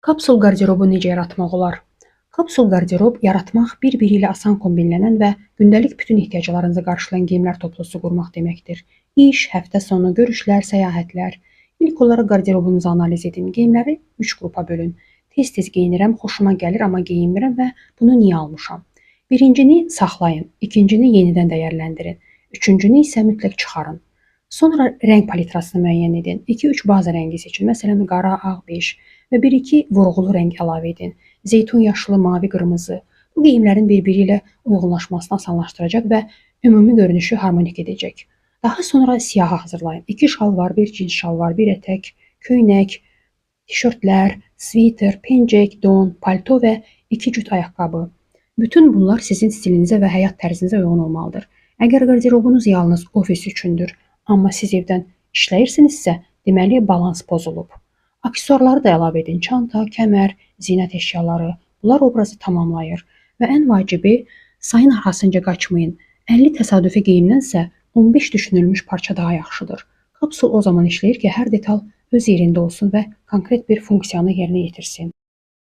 Kapsul qarderobu necə yaratmaq olar? Kapsul qarderob yaratmaq bir-biri ilə asan kombinlənən və gündəlik bütün ehtiyaclarınızı qarşılayan geyimlər toplusu qurmaq deməkdir. İş, həftə sonu, görüşlər, səyahətlər. İlk olaraq qarderobunuzu analiz edin. Geyimləri 3 qrupa bölün. Tez-tez geyinirəm, xoşuma gəlir, amma geyinmirəm və bunu niyə almışam? Birincini saxlayın, ikincini yenidən dəyərləndirin, üçüncünü isə mütləq çıxarın. Sonra rəng palitrasını müəyyən edin. 2-3 baza rəngi seçin. Məsələn, qara, ağ, bej və 1-2 vurğulu rəng əlavə edin. Zeytun yaşılı, mavi, qırmızı. Bu geyimlərin bir-biri ilə uyğunlaşmasını asanlaşdıracaq və ümumi görünüşü harmonik edəcək. Daha sonra siyahı hazırlayın. 2 şalvar, 1 cins şalvar, 1 ətək, köynək, tişörtlər, sviter, pencək, don, palto və 2 cüt ayaqqabı. Bütün bunlar sizin stilinizə və həyat tərzinizə uyğun olmalıdır. Əgər qarderobunuz yalnız ofis üçündür, amma siz evdən işləyirsinizsə, deməli balans pozulub. Aksesuarları da əlavə edin. Çanta, kəmər, zinət əşyaları. Bunlar obrazı tamamlayır. Və ən vacibi, sayın arxasınca qaçmayın. 50 təsadüfi geyimdənsə 15 düşünülmüş parça daha yaxşıdır. Kapsul o zaman işləyir ki, hər detal öz yerində olsun və konkret bir funksiyanı yerinə yetirsin.